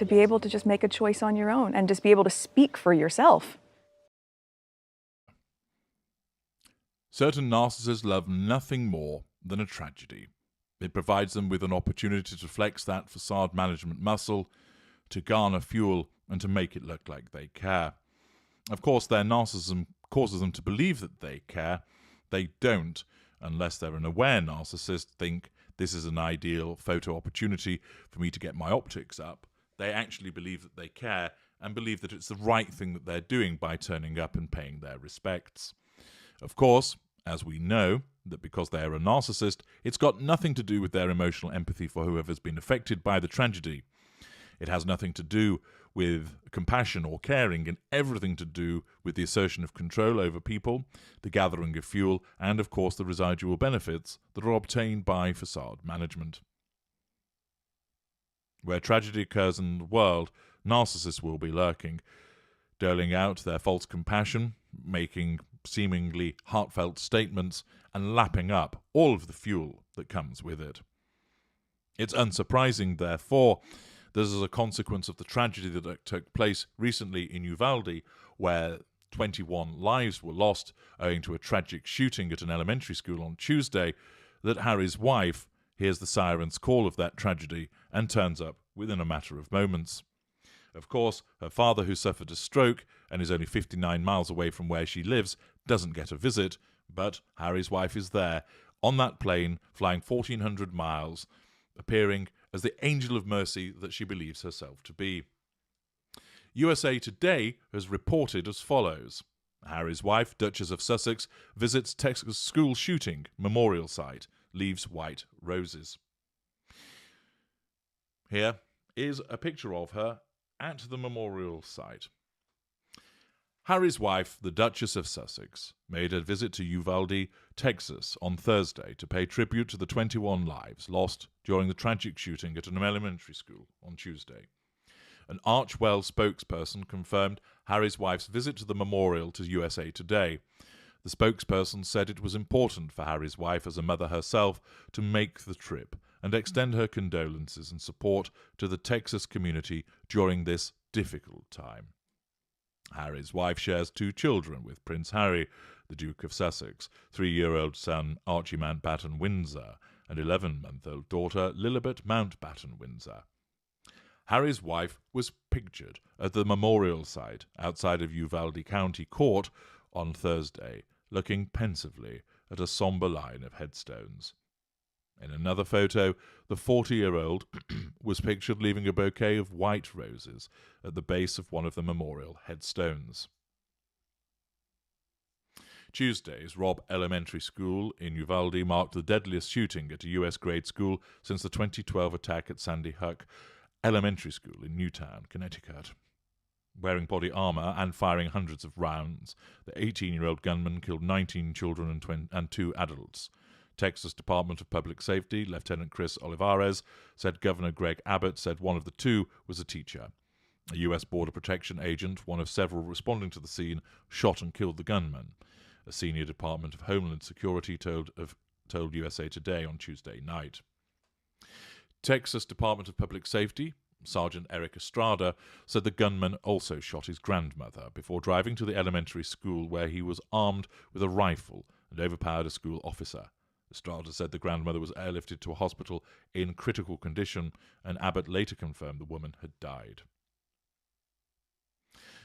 to be able to just make a choice on your own and just be able to speak for yourself. Certain narcissists love nothing more than a tragedy. It provides them with an opportunity to flex that facade management muscle, to garner fuel, and to make it look like they care. Of course, their narcissism causes them to believe that they care. They don't, unless they're an aware narcissist, think this is an ideal photo opportunity for me to get my optics up. They actually believe that they care and believe that it's the right thing that they're doing by turning up and paying their respects. Of course, as we know, that because they are a narcissist, it's got nothing to do with their emotional empathy for whoever's been affected by the tragedy. It has nothing to do with compassion or caring, and everything to do with the assertion of control over people, the gathering of fuel, and of course the residual benefits that are obtained by facade management. Where tragedy occurs in the world, narcissists will be lurking, doling out their false compassion, making seemingly heartfelt statements, and lapping up all of the fuel that comes with it. It's unsurprising, therefore, that as a consequence of the tragedy that took place recently in Uvalde, where 21 lives were lost owing to a tragic shooting at an elementary school on Tuesday, that Harry's wife hears the siren's call of that tragedy and turns up within a matter of moments. Of course, her father, who suffered a stroke and is only 59 miles away from where she lives, doesn't get a visit, but Harry's wife is there, on that plane, flying 1,400 miles, appearing as the angel of mercy that she believes herself to be. USA Today has reported as follows. Harry's wife, Duchess of Sussex, visits Texas school shooting memorial site, leaves white roses. Here is a picture of her at the memorial site. Harry's wife, the Duchess of Sussex, made a visit to Uvalde, Texas on Thursday to pay tribute to the 21 lives lost during the tragic shooting at an elementary school on Tuesday. An Archwell spokesperson confirmed Harry's wife's visit to the memorial to USA Today. The spokesperson said it was important for Harry's wife, as a mother herself, to make the trip and extend her condolences and support to the Texas community during this difficult time. Harry's wife shares 2 children with Prince Harry, the Duke of Sussex, 3-year-old son Archie Mountbatten-Windsor, and 11-month-old daughter Lilibet Mountbatten-Windsor. Harry's wife was pictured at the memorial site outside of Uvalde County Court on Thursday, looking pensively at a somber line of headstones. In another photo, the 40-year-old was pictured leaving a bouquet of white roses at the base of one of the memorial headstones. Tuesday's Robb Elementary School in Uvalde marked the deadliest shooting at a U.S. grade school since the 2012 attack at Sandy Hook Elementary School in Newtown, Connecticut. Wearing body armor and firing hundreds of rounds, the 18-year-old gunman killed 19 children and 2 adults. Texas Department of Public Safety, Lieutenant Chris Olivares, said Governor Greg Abbott said one of the 2 was a teacher. A U.S. Border Protection agent, one of several responding to the scene, shot and killed the gunman. A senior Department of Homeland Security told USA Today on Tuesday night. Texas Department of Public Safety, Sergeant Eric Estrada, said the gunman also shot his grandmother before driving to the elementary school, where he was armed with a rifle and overpowered a school officer. Estrada said the grandmother was airlifted to a hospital in critical condition, and Abbott later confirmed the woman had died.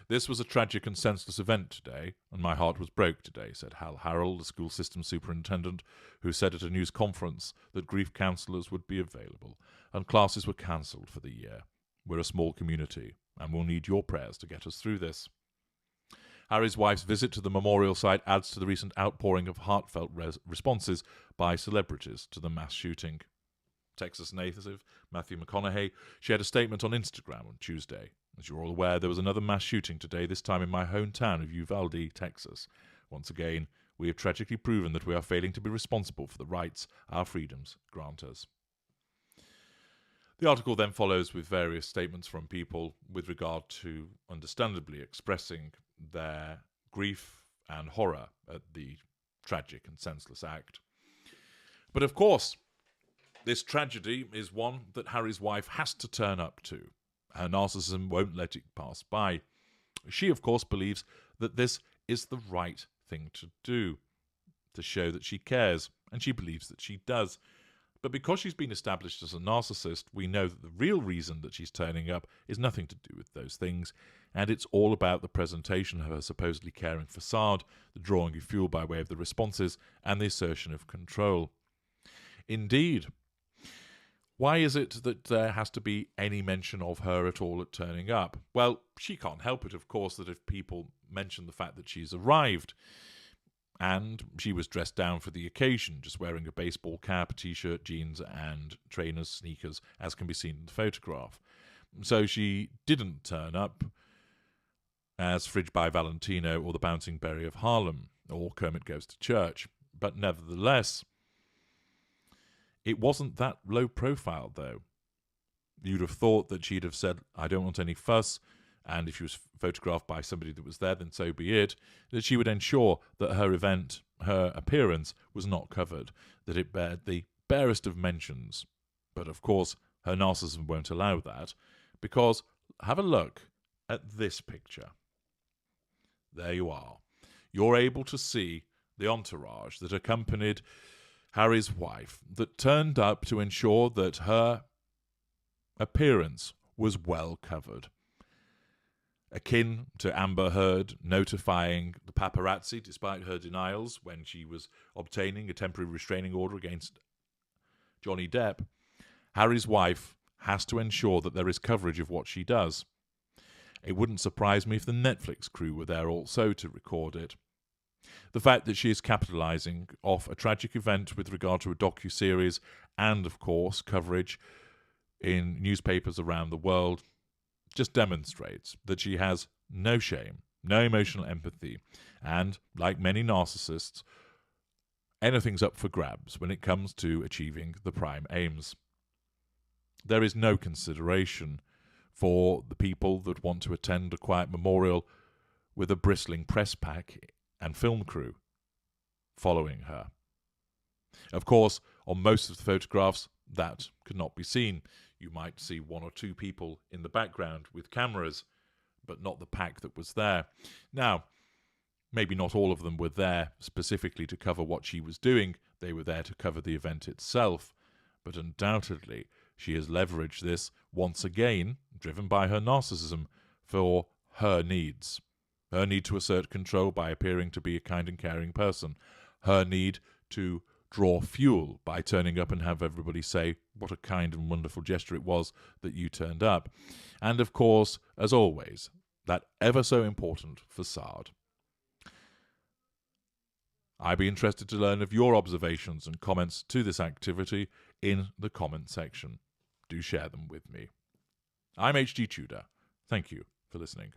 This was a tragic and senseless event today, and my heart was broke today, said Hal Harrell, the school system superintendent, who said at a news conference that grief counsellors would be available, and classes were cancelled for the year. We're a small community, and we'll need your prayers to get us through this. Harry's wife's visit to the memorial site adds to the recent outpouring of heartfelt responses by celebrities to the mass shooting. Texas native Matthew McConaughey shared a statement on Instagram on Tuesday. As you're all aware, there was another mass shooting today, this time in my hometown of Uvalde, Texas. Once again, we have tragically proven that we are failing to be responsible for the rights our freedoms grant us. The article then follows with various statements from people with regard to understandably expressing their grief and horror at the tragic and senseless act. But of course, this tragedy is one that Harry's wife has to turn up to, Her narcissism won't let it pass by. She, of course, believes that this is the right thing to do, to show that she cares, and she believes that she does. But because she's been established as a narcissist, we know that the real reason that she's turning up is nothing to do with those things, and it's all about the presentation of her supposedly caring facade, the drawing of fuel by way of the responses, and the assertion of control. Indeed, why is it that there has to be any mention of her at all at turning up? Well, she can't help it, of course, that if people mention the fact that she's arrived, and she was dressed down for the occasion, just wearing a baseball cap, t-shirt, jeans, and trainers, sneakers, as can be seen in the photograph. So she didn't turn up as Fridge by Valentino or the Bouncing Berry of Harlem or Kermit Goes to Church. But nevertheless, it wasn't that low profile, though. You'd have thought that she'd have said, I don't want any fuss, and if she was photographed by somebody that was there, then so be it, that she would ensure that her event, her appearance, was not covered, that it bared the barest of mentions. But of course, her narcissism won't allow that, because have a look at this picture. There you are. You're able to see the entourage that accompanied Harry's wife, that turned up to ensure that her appearance was well covered. Akin to Amber Heard notifying the paparazzi, despite her denials, when she was obtaining a temporary restraining order against Johnny Depp, Harry's wife has to ensure that there is coverage of what she does. It wouldn't surprise me if the Netflix crew were there also to record it. The fact that she is capitalising off a tragic event with regard to a docu-series and, of course, coverage in newspapers around the world just demonstrates that she has no shame, no emotional empathy, and, like many narcissists, anything's up for grabs when it comes to achieving the prime aims. There is no consideration for the people that want to attend a quiet memorial with a bristling press pack and film crew following her. Of course, on most of the photographs, that could not be seen. You might see one or two people in the background with cameras, but not the pack that was there. Now, maybe not all of them were there specifically to cover what she was doing. They were there to cover the event itself. But undoubtedly, she has leveraged this once again, driven by her narcissism, for her needs. Her need to assert control by appearing to be a kind and caring person. Her need to draw fuel by turning up and have everybody say what a kind and wonderful gesture it was that you turned up. And of course, as always, that ever so important facade. I'd be interested to learn of your observations and comments to this activity in the comment section. Do share them with me. I'm H.G. Tudor. Thank you for listening.